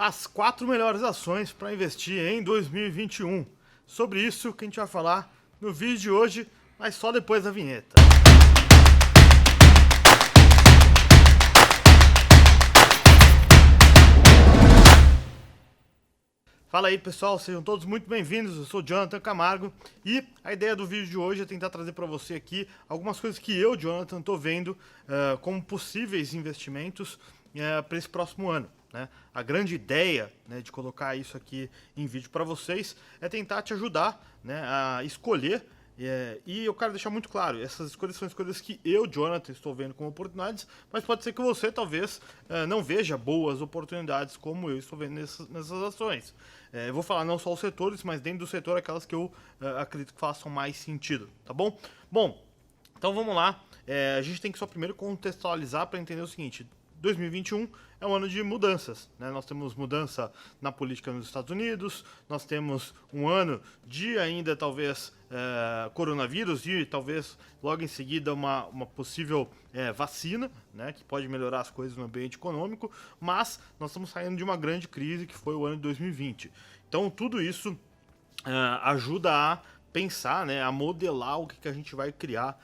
As 4 melhores ações para investir em 2021. Sobre isso que a gente vai falar no vídeo de hoje, mas só depois da vinheta. Fala aí pessoal, sejam todos muito bem-vindos, eu sou o Jonathan Camargo e a ideia do vídeo de hoje é tentar trazer para você aqui algumas coisas que eu, Jonathan, estou vendo como possíveis investimentos para esse próximo ano. Né? A grande ideia, né, de colocar isso aqui em vídeo para vocês é tentar te ajudar, né, a escolher. E eu quero deixar muito claro, essas escolhas são escolhas que eu, Jonathan, estou vendo como oportunidades, mas pode ser que você talvez não veja boas oportunidades como eu estou vendo nessas ações. Eu vou falar não só os setores, mas dentro do setor aquelas que eu acredito que façam mais sentido, tá bom? Bom, então vamos lá. A gente tem que só primeiro contextualizar para entender o seguinte: 2021 é um ano de mudanças, né? Nós temos mudança na política nos Estados Unidos, nós temos um ano de ainda talvez coronavírus e talvez logo em seguida uma possível vacina, né? Que pode melhorar as coisas no ambiente econômico, mas nós estamos saindo de uma grande crise que foi o ano de 2020. Então tudo isso ajuda a pensar, né, a modelar o que a gente vai criar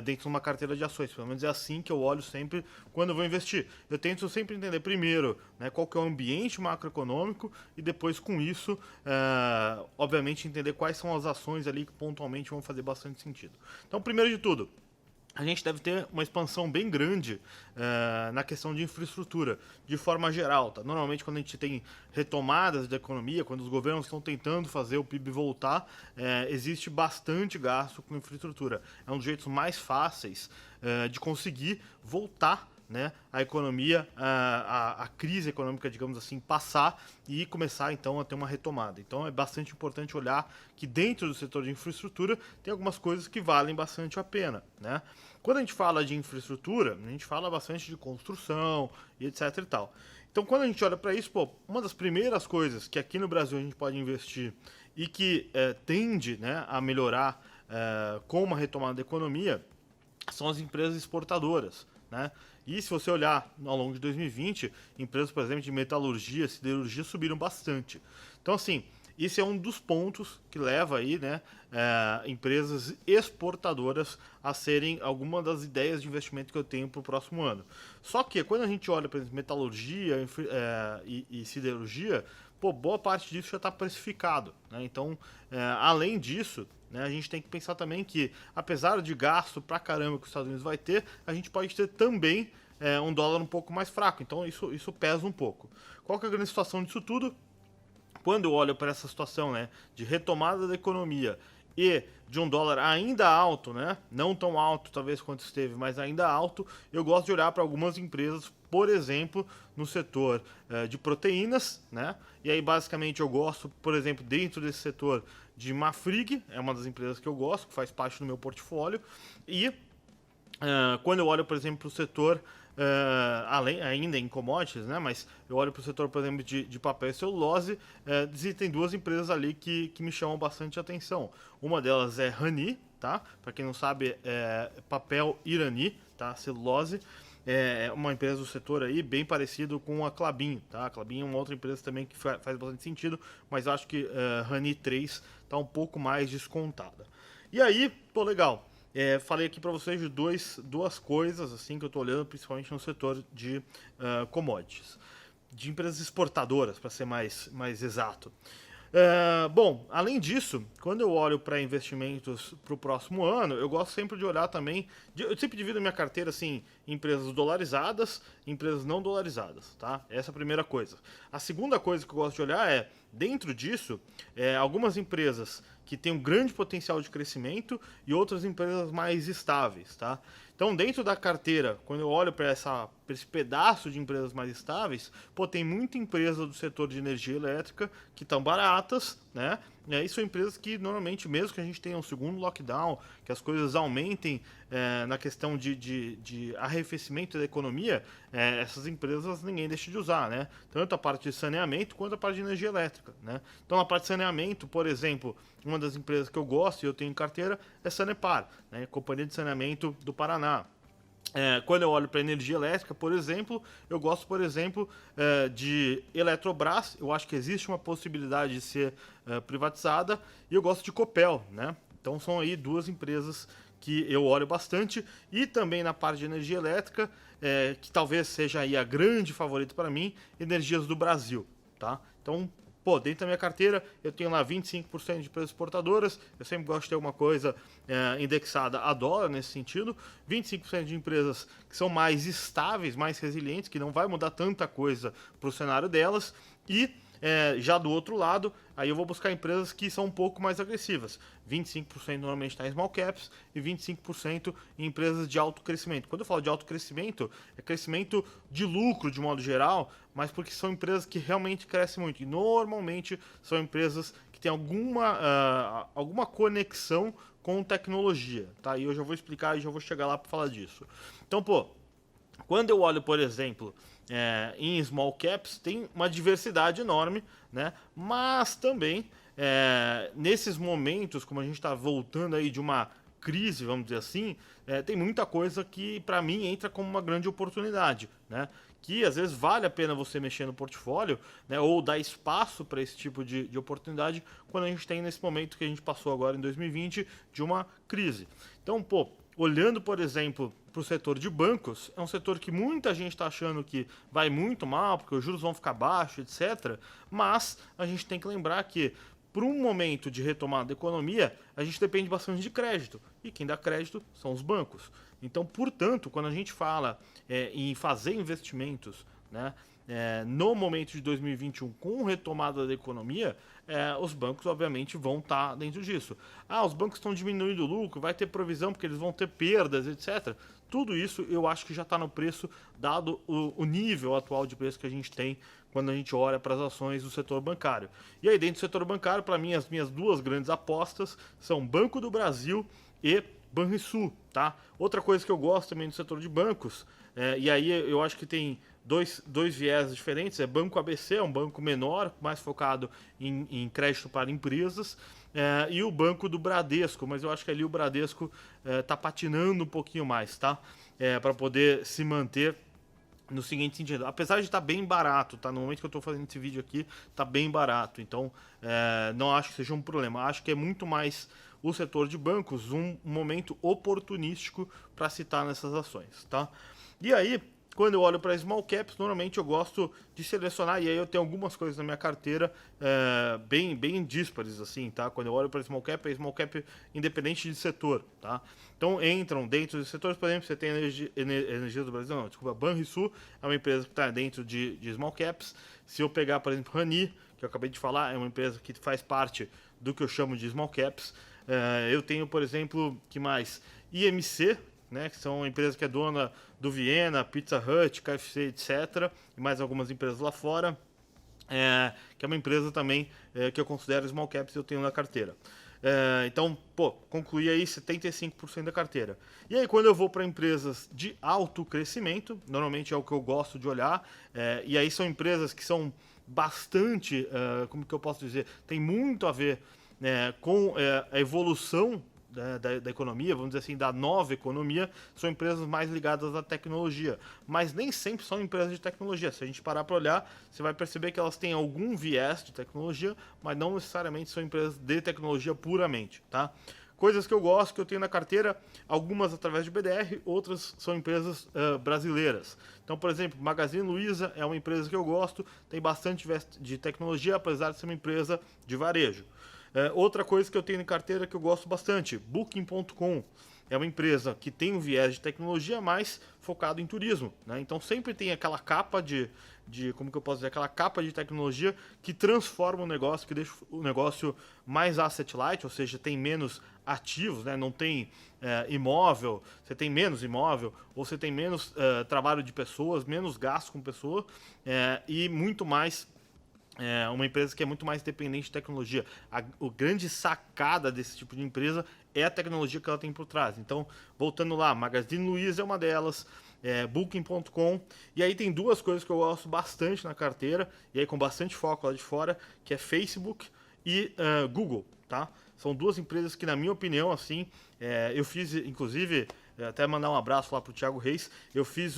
dentro de uma carteira de ações. Pelo menos é assim que eu olho sempre quando eu vou investir. Eu tento sempre entender primeiro, né, qual que é o ambiente macroeconômico e depois com isso, obviamente, entender quais são as ações ali que pontualmente vão fazer bastante sentido. Então, primeiro de tudo, a gente deve ter uma expansão bem grande na questão de infraestrutura, de forma geral. Tá? Normalmente, quando a gente tem retomadas da economia, quando os governos estão tentando fazer o PIB voltar, existe bastante gasto com infraestrutura. É um dos jeitos mais fáceis de conseguir voltar, né, a economia, a crise econômica, digamos assim, passar e começar então a ter uma retomada. Então é bastante importante olhar que dentro do setor de infraestrutura tem algumas coisas que valem bastante a pena, né? Quando a gente fala de infraestrutura, a gente fala bastante de construção e etc e tal. Então quando a gente olha para isso, uma das primeiras coisas que aqui no Brasil a gente pode investir e que tende, né, a melhorar com uma retomada da economia são as empresas exportadoras, né? E se você olhar ao longo de 2020, empresas, por exemplo, de metalurgia, siderurgia subiram bastante. Então, assim, esse é um dos pontos que leva aí, né, empresas exportadoras a serem alguma das ideias de investimento que eu tenho para o próximo ano. Só que quando a gente olha, por exemplo, metalurgia e siderurgia, boa parte disso já está precificado, né? Então, além disso, né, a gente tem que pensar também que, apesar de gasto pra caramba que os Estados Unidos vai ter, a gente pode ter também um dólar um pouco mais fraco. Então isso pesa um pouco. Qual que é a grande situação disso tudo? Quando eu olho para essa situação, né, de retomada da economia e de um dólar ainda alto, né, não tão alto talvez quanto esteve, mas ainda alto, eu gosto de olhar para algumas empresas, por exemplo, no setor de proteínas, né, e aí basicamente eu gosto, por exemplo, dentro desse setor de Marfrig, é uma das empresas que eu gosto, que faz parte do meu portfólio, e quando eu olho, por exemplo, para o setor, ainda em commodities, né, mas eu olho para o setor, por exemplo, de papel e celulose, existem duas empresas ali que me chamam bastante atenção. Uma delas é Rani, tá? Para quem não sabe, é papel irani, tá? Celulose. É uma empresa do setor aí bem parecido com a Klabin, tá? A Klabin é uma outra empresa também que faz bastante sentido, mas acho que Rani 3 está um pouco mais descontada. E aí, legal. Falei aqui para vocês de duas coisas assim que eu estou olhando, principalmente no setor de commodities, de empresas exportadoras, para ser mais exato. Bom, além disso, quando eu olho para investimentos para o próximo ano, eu gosto sempre de olhar também. Eu sempre divido a minha carteira assim, em empresas dolarizadas e empresas não dolarizadas, tá? Essa é a primeira coisa. A segunda coisa que eu gosto de olhar é, dentro disso, algumas empresas que têm um grande potencial de crescimento e outras empresas mais estáveis, tá? Então, dentro da carteira, quando eu olho para esse pedaço de empresas mais estáveis, tem muita empresa do setor de energia elétrica que estão baratas, né? E aí são empresas que normalmente, mesmo que a gente tenha um segundo lockdown, que as coisas aumentem na questão de arrefecimento da economia, essas empresas ninguém deixa de usar, né? Tanto a parte de saneamento quanto a parte de energia elétrica, né? Então, na parte de saneamento, por exemplo, uma das empresas que eu gosto e eu tenho em carteira é Sanepar, né? Companhia de Saneamento do Paraná. Quando eu olho para energia elétrica, por exemplo, eu gosto, por exemplo, de Eletrobras. Eu acho que existe uma possibilidade de ser privatizada. E eu gosto de Copel, né? Então são aí duas empresas que eu olho bastante. E também na parte de energia elétrica, que talvez seja aí a grande favorita para mim, Energias do Brasil, tá? Então, pô, dentro da minha carteira eu tenho lá 25% de empresas exportadoras. Eu sempre gosto de ter alguma coisa indexada a dólar nesse sentido. 25% de empresas que são mais estáveis, mais resilientes, que não vai mudar tanta coisa para o cenário delas. E já do outro lado, aí eu vou buscar empresas que são um pouco mais agressivas. 25% normalmente está em small caps e 25% em empresas de alto crescimento. Quando eu falo de alto crescimento, é crescimento de lucro de modo geral, mas porque são empresas que realmente crescem muito. E normalmente são empresas que têm alguma conexão com tecnologia, tá? E eu já vou explicar e já vou chegar lá para falar disso. Então, pô, quando eu olho, por exemplo, em small caps, tem uma diversidade enorme, né? Mas também, nesses momentos, como a gente está voltando aí de uma crise, vamos dizer assim, tem muita coisa que, para mim, entra como uma grande oportunidade, né? Que às vezes vale a pena você mexer no portfólio, né? Ou dar espaço para esse tipo de oportunidade quando a gente tem nesse momento que a gente passou agora em 2020 de uma crise. Então, pô, olhando, por exemplo, para o setor de bancos, é um setor que muita gente está achando que vai muito mal, porque os juros vão ficar baixos, etc. Mas a gente tem que lembrar que, para um momento de retomada da economia, a gente depende bastante de crédito. E quem dá crédito são os bancos. Então, portanto, quando a gente fala em fazer investimentos, né, no momento de 2021, com retomada da economia, os bancos, obviamente, vão estar dentro disso. Ah, os bancos estão diminuindo o lucro, vai ter provisão porque eles vão ter perdas, etc. Tudo isso eu acho que já está no preço, dado o nível atual de preço que a gente tem quando a gente olha para as ações do setor bancário. E aí, dentro do setor bancário, para mim, as minhas duas grandes apostas são Banco do Brasil e Banrisul, tá? Outra coisa que eu gosto também do setor de bancos, e aí eu acho que tem dois viés diferentes, Banco ABC, é um banco menor, mais focado em crédito para empresas, e o Banco do Bradesco, mas eu acho que ali o Bradesco está patinando um pouquinho mais, tá? Para poder se manter no seguinte sentido, apesar de estar bem barato, tá? No momento que eu estou fazendo esse vídeo aqui, está bem barato, então não acho que seja um problema. Acho que é muito mais o setor de bancos um momento oportunístico para citar nessas ações, tá? E aí, quando eu olho para small caps, normalmente eu gosto de selecionar, e aí eu tenho algumas coisas na minha carteira bem díspares, assim, tá? Quando eu olho para small cap, é small cap independente de setor, tá? Então entram dentro dos setores, por exemplo, você tem Energia do Brasil, não, desculpa, Banrisul é uma empresa que está dentro de small caps. Se eu pegar, por exemplo, Rani, que eu acabei de falar, é uma empresa que faz parte do que eu chamo de small caps. Eu tenho, por exemplo, que mais? IMC, né, que são empresas que é dona do Viena, Pizza Hut, KFC, etc. E mais algumas empresas lá fora, que é uma empresa também que eu considero small caps e eu tenho na carteira. Então, pô, concluí aí 75% da carteira. E aí, quando eu vou para empresas de alto crescimento, normalmente é o que eu gosto de olhar, e aí são empresas que são bastante, como que eu posso dizer, tem muito a ver com a evolução da economia, vamos dizer assim, da nova economia, são empresas mais ligadas à tecnologia. Mas nem sempre são empresas de tecnologia. Se a gente parar para olhar, você vai perceber que elas têm algum viés de tecnologia, mas não necessariamente são empresas de tecnologia puramente, tá? Coisas que eu gosto, que eu tenho na carteira, algumas através de BDR, outras são empresas brasileiras. Então, por exemplo, Magazine Luiza é uma empresa que eu gosto, tem bastante viés de tecnologia, apesar de ser uma empresa de varejo. Outra coisa que eu tenho em carteira que eu gosto bastante, Booking.com. É uma empresa que tem um viés de tecnologia mais focado em turismo, né? Então sempre tem aquela capa como que eu posso dizer, aquela capa de tecnologia que transforma o negócio, que deixa o negócio mais asset light, ou seja, tem menos ativos, né? Não tem imóvel, você tem menos imóvel, ou você tem menos trabalho de pessoas, menos gasto com pessoas e muito mais uma empresa que é muito mais dependente de tecnologia. A grande sacada desse tipo de empresa é a tecnologia que ela tem por trás. Então, voltando lá, Magazine Luiza é uma delas, Booking.com, e aí tem duas coisas que eu gosto bastante na carteira, e aí com bastante foco lá de fora, que é Facebook e Google, tá? São duas empresas que, na minha opinião, assim, eu fiz, inclusive, até mandar um abraço lá pro Thiago Reis. Eu fiz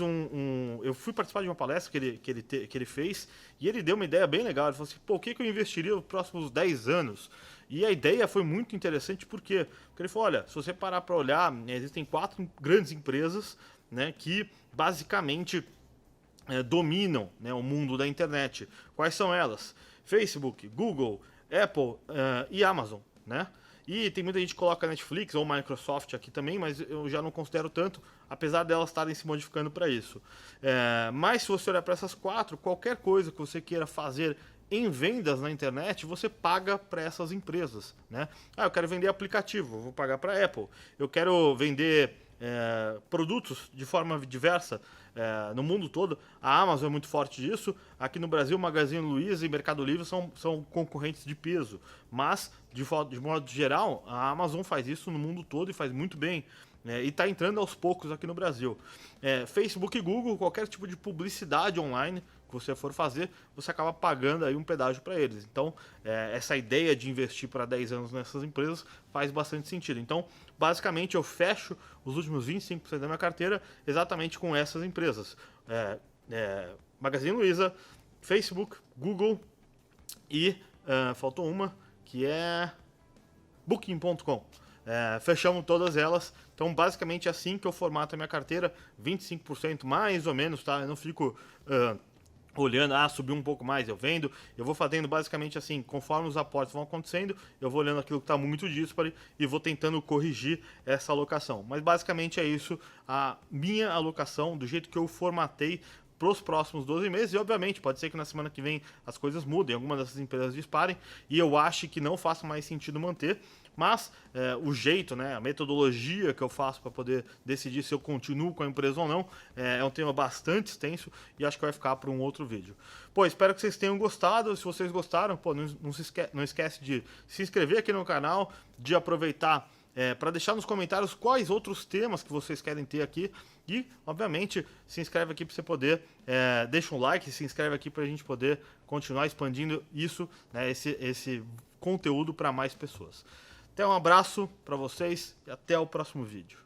eu fui participar de uma palestra que ele fez e ele deu uma ideia bem legal. Ele falou assim, pô, o que eu investiria nos próximos 10 anos? E a ideia foi muito interessante porque ele falou, olha, se você parar para olhar, existem 4 grandes empresas, né, que basicamente dominam, né, o mundo da internet. Quais são elas? Facebook, Google, Apple e Amazon, né? E tem muita gente que coloca Netflix ou Microsoft aqui também, mas eu já não considero tanto, apesar delas estarem se modificando para isso. Mas se você olhar para essas 4, qualquer coisa que você queira fazer em vendas na internet, você paga para essas empresas, né? Eu quero vender aplicativo, vou pagar para a Apple. Eu quero vender produtos de forma diversa no mundo todo. A Amazon é muito forte disso. Aqui no Brasil, Magazine Luiza e Mercado Livre são concorrentes de peso. Mas, de modo geral, a Amazon faz isso no mundo todo e faz muito bem. E está entrando aos poucos aqui no Brasil. Facebook e Google, qualquer tipo de publicidade online que você for fazer, você acaba pagando aí um pedágio para eles. Então, essa ideia de investir para 10 anos nessas empresas faz bastante sentido. Então, basicamente, eu fecho os últimos 25% da minha carteira exatamente com essas empresas. Magazine Luiza, Facebook, Google e faltou uma, que é Booking.com. Fechamos todas elas. Então, basicamente, é assim que eu formato a minha carteira, 25% mais ou menos, tá? Eu não fico olhando, subiu um pouco mais, eu vendo. Eu vou fazendo basicamente assim, conforme os aportes vão acontecendo, eu vou olhando aquilo que está muito disparo e vou tentando corrigir essa alocação. Mas basicamente é isso, a minha alocação, do jeito que eu formatei para os próximos 12 meses, e obviamente pode ser que na semana que vem as coisas mudem, algumas dessas empresas disparem, e eu acho que não faça mais sentido manter, mas o jeito, né, a metodologia que eu faço para poder decidir se eu continuo com a empresa ou não, é um tema bastante extenso e acho que vai ficar para um outro vídeo. Pô, espero que vocês tenham gostado. Se vocês gostaram, pô, não esquece de se inscrever aqui no canal, de aproveitar para deixar nos comentários quais outros temas que vocês querem ter aqui. E, obviamente, se inscreve aqui para você poder, deixa um like, se inscreve aqui para a gente poder continuar expandindo isso, né, esse conteúdo para mais pessoas. Então, um abraço para vocês e até o próximo vídeo.